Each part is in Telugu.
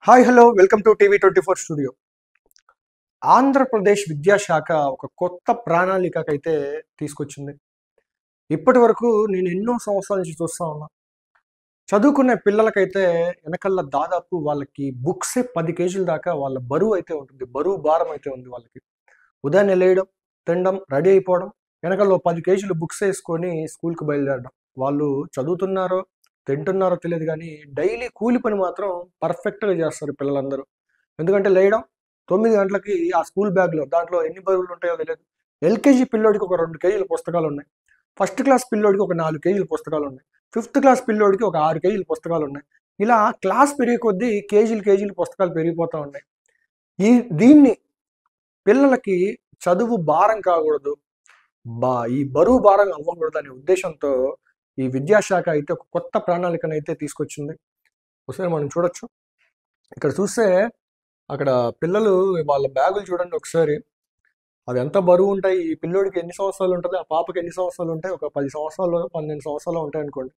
Hi hello welcome to TV 24 studio. Andhra Pradesh విద్యాశాఖ ఒక కొత్త ప్రణాళికకైతే తీసుకొచ్చింది. ఇప్పటి వరకు నేను ఎన్నో సంవత్సరాల నుంచి చూస్తా ఉన్నా. చదువుకునే పిల్లలకైతే వెనకల్లా దాదాపు వాళ్ళకి బుక్సే 10 కేజీల దాకా వాళ్ళ బరువు అయితే ఉంటుంది. బరువు భారం అయితే ఉంది వాళ్ళకి. ఉదయాన్నే లేయడం, తినడం, రెడీ అయిపోవడం, వెనకాల 10 కేజీలు బుక్స్ వేసుకొని స్కూల్కి బయలుదేరడం. వాళ్ళు చదువుతున్నారో తింటున్నారో తెలియదు కానీ డైలీ కూలి పని మాత్రం పర్ఫెక్ట్గా చేస్తారు పిల్లలందరూ. ఎందుకంటే లేయడం 9 గంటలకి ఆ స్కూల్ బ్యాగ్లో దాంట్లో ఎన్ని బరువులు ఉంటాయో తెలియదు. ఎల్కేజీ పిల్లోడికి ఒక 2 కేజీల పుస్తకాలు ఉన్నాయి. ఫస్ట్ క్లాస్ పిల్లోడికి ఒక 4 కేజీల పుస్తకాలు ఉన్నాయి. ఫిఫ్త్ క్లాస్ పిల్లోడికి ఒక 6 కేజీల పుస్తకాలు ఉన్నాయి. ఇలా క్లాస్ పెరిగే కొద్దీ కేజీలు పుస్తకాలు పెరిగిపోతూ ఉన్నాయి. దీన్ని పిల్లలకి చదువు భారం కాకూడదు, ఈ బరువు భారం అవ్వకూడదు అనే ఉద్దేశంతో ఈ విద్యాశాఖ అయితే ఒక కొత్త ప్రణాళికను అయితే తీసుకొచ్చింది. ఒకసారి మనం చూడొచ్చు. ఇక్కడ చూస్తే అక్కడ పిల్లలు వాళ్ళ బ్యాగులు చూడండి ఒకసారి. అవి ఎంత బరువు ఉంటాయి. ఈ పిల్లోడికి ఎన్ని సంవత్సరాలు ఉంటుంది, ఆ పాపకి ఎన్ని సంవత్సరాలు ఉంటాయి, ఒక 10 సంవత్సరాలు 12 సంవత్సరాలు ఉంటాయి అనుకోండి.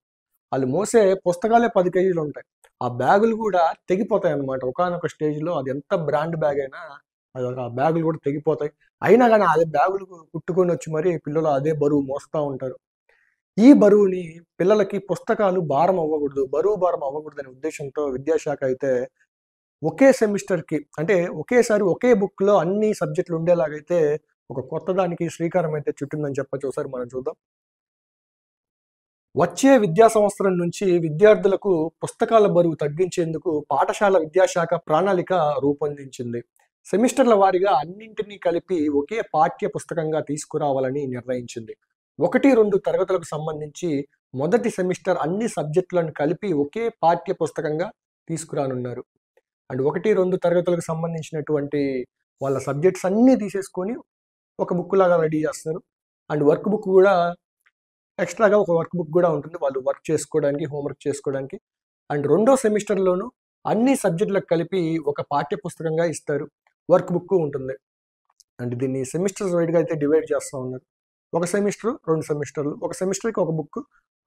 వాళ్ళు మోసే పుస్తకాలే 10 కేజీలు ఉంటాయి. ఆ బ్యాగులు కూడా తెగిపోతాయి అన్నమాట. ఒకానొక స్టేజ్లో అది ఎంత బ్రాండ్ బ్యాగ్ అయినా అది ఆ బ్యాగులు కూడా తెగిపోతాయి. అయినా కానీ అదే బ్యాగులు కుట్టుకొని వచ్చి మరి పిల్లలు అదే బరువు మోస్తూ ఉంటారు. ఈ బరువుని పిల్లలకి పుస్తకాలు భారం అవ్వకూడదు, బరువు భారం అవ్వకూడదు అనే ఉద్దేశంతో విద్యాశాఖ అయితే ఒకే సెమిస్టర్కి అంటే ఒకేసారి ఒకే బుక్లో అన్ని సబ్జెక్టులు ఉండేలాగైతే ఒక కొత్త దానికి శ్రీకారం అయితే చుట్టిందని చెప్పచ్చు. ఒకసారి మనం చూద్దాం. వచ్చే విద్యా సంవత్సరం నుంచి విద్యార్థులకు పుస్తకాల బరువు తగ్గించేందుకు పాఠశాల విద్యాశాఖ ప్రణాళిక రూపొందించింది. సెమిస్టర్ల వారీగా అన్నింటినీ కలిపి ఒకే పాఠ్య పుస్తకంగా తీసుకురావాలని నిర్ణయించింది. 1-2 తరగతులకు సంబంధించి మొదటి సెమిస్టర్ అన్ని సబ్జెక్టులను కలిపి ఒకే పాఠ్య పుస్తకంగా తీసుకురానున్నారు. అండ్ 1-2 తరగతులకు సంబంధించినటువంటి వాళ్ళ సబ్జెక్ట్స్ అన్నీ తీసేసుకొని ఒక బుక్ లాగా రెడీ చేస్తారు. అండ్ వర్క్ బుక్ కూడా ఎక్స్ట్రాగా ఒక వర్క్ బుక్ కూడా ఉంటుంది వాళ్ళు వర్క్ చేసుకోవడానికి, హోంవర్క్ చేసుకోవడానికి. అండ్ రెండో సెమిస్టర్లోనూ అన్ని సబ్జెక్టులకు కలిపి ఒక పాఠ్య పుస్తకంగా ఇస్తారు, వర్క్ బుక్ ఉంటుంది. అండ్ దీన్ని సెమిస్టర్స్ వైడ్గా అయితే డివైడ్ చేస్తూ ఉన్నారు. ఒక సెమిస్టర్ 2 సెమిస్టర్లు, ఒక సెమిస్టర్కి ఒక బుక్,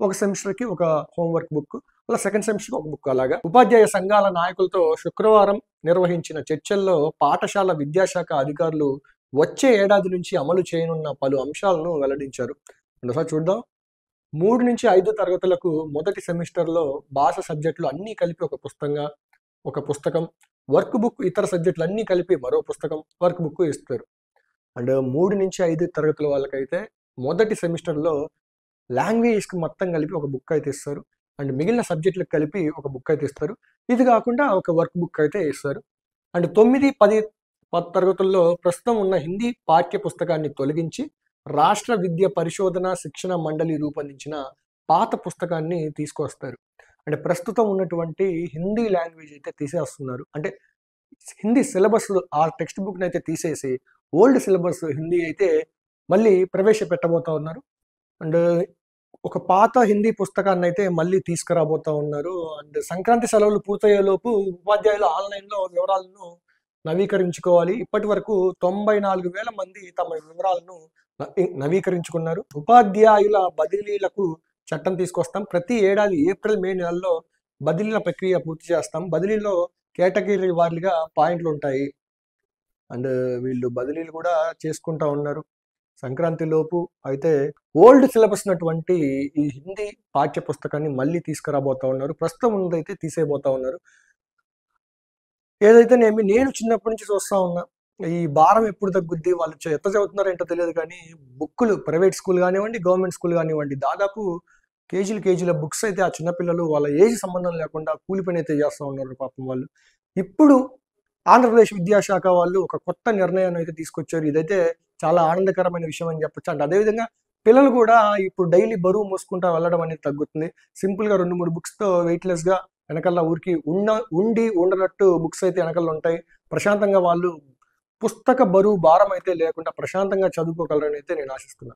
ఒక సెమిస్టర్కి ఒక హోంవర్క్ బుక్, అలా సెకండ్ సెమిస్టర్కి ఒక బుక్. అలాగా ఉపాధ్యాయ సంఘాల నాయకులతో శుక్రవారం నిర్వహించిన చర్చల్లో పాఠశాల విద్యాశాఖ అధికారులు వచ్చే ఏడాది నుంచి అమలు చేయనున్న పలు అంశాలను వెల్లడించారు. ఒకసారి చూద్దాం. 3-5 తరగతులకు మొదటి సెమిస్టర్లో భాష సబ్జెక్టులు అన్నీ కలిపి ఒక పుస్తకం, వర్క్ బుక్, ఇతర సబ్జెక్టులు అన్నీ కలిపి మరో పుస్తకం, వర్క్ బుక్ ఇస్తారు. అండ్ 3-5 తరగతుల వాళ్ళకైతే మొదటి సెమిస్టర్లో లాంగ్వేజ్కి మొత్తం కలిపి ఒక బుక్ అయితే ఇస్తారు. అండ్ మిగిలిన సబ్జెక్టులకు కలిపి ఒక బుక్ అయితే ఇస్తారు. ఇది కాకుండా ఒక వర్క్ బుక్ అయితే ఇస్తారు. అండ్ 9-10 తరగతుల్లో ప్రస్తుతం ఉన్న హిందీ పాఠ్య పుస్తకాన్ని తొలగించి రాష్ట్ర విద్య పరిశోధన శిక్షణ మండలి రూపొందించిన పాత పుస్తకాన్ని తీసుకొస్తారు. అంటే ప్రస్తుతం ఉన్నటువంటి హిందీ లాంగ్వేజ్ అయితే తీసేస్తున్నారు. అంటే హిందీ సిలబస్ ఆ టెక్స్ట్ బుక్ని అయితే తీసేసి ఓల్డ్ సిలబస్ హిందీ అయితే మళ్ళీ ప్రవేశపెట్టబోతా ఉన్నారు. అండ్ ఒక పాత హిందీ పుస్తకాన్ని అయితే మళ్ళీ తీసుకురాబోతా ఉన్నారు. అండ్ సంక్రాంతి సెలవులు పూర్తయ్యేలోపు ఉపాధ్యాయులు ఆన్లైన్లో వివరాలను నవీకరించుకోవాలి. ఇప్పటి వరకు 94,000 మంది తమ వివరాలను నవీకరించుకున్నారు. ఉపాధ్యాయుల బదిలీలకు చట్టం తీసుకొస్తాం. ప్రతి ఏడాది ఏప్రిల్ మే నెలల్లో బదిలీల ప్రక్రియ పూర్తి చేస్తాం. బదిలీలో కేటగిరీ వారీగా పాయింట్లు ఉంటాయి. అండ్ వీళ్ళు బదిలీలు కూడా చేసుకుంటా ఉన్నారు. సంక్రాంతి లోపు అయితే ఓల్డ్ సిలబస్ ఉన్నటువంటి ఈ హిందీ పాఠ్య పుస్తకాన్ని మళ్ళీ తీసుకురాబోతా ఉన్నారు. ప్రస్తుతం ఉన్నదైతే తీసేయబోతా ఉన్నారు. ఏదైతే నేను చిన్నప్పటి నుంచి చూస్తా ఉన్నా, ఈ భారం ఎప్పుడు తగ్గుద్ది, వాళ్ళు ఎంత చదువుతున్నారో ఏంటో తెలియదు కానీ బుక్కులు ప్రైవేట్ స్కూల్ కానివ్వండి, గవర్నమెంట్ స్కూల్ కానివ్వండి, దాదాపు కేజీల బుక్స్ అయితే ఆ చిన్నపిల్లలు వాళ్ళ ఏజ్ సంబంధం లేకుండా కూలి పని అయితే చేస్తూ ఉన్నారు పాపం వాళ్ళు. ఇప్పుడు ఆంధ్రప్రదేశ్ విద్యాశాఖ వాళ్ళు ఒక కొత్త నిర్ణయాన్ని అయితే తీసుకొచ్చారు. ఇదైతే చాలా ఆనందకరమైన విషయం అని చెప్పొచ్చు. అండ్ అదేవిధంగా పిల్లలు కూడా ఇప్పుడు డైలీ బరువు మోసుకుంటా వెళ్ళడం అనేది తగ్గుతుంది. సింపుల్గా 2-3 బుక్స్తో వెయిట్లెస్గా వెనకల్లా ఊరికి ఉండనట్టు బుక్స్ అయితే వెనకల్లో ఉంటాయి. ప్రశాంతంగా వాళ్ళు పుస్తక బరువు భారం అయితే లేకుండా ప్రశాంతంగా చదువుకోగలరని అయితే నేను ఆశిస్తున్నాను.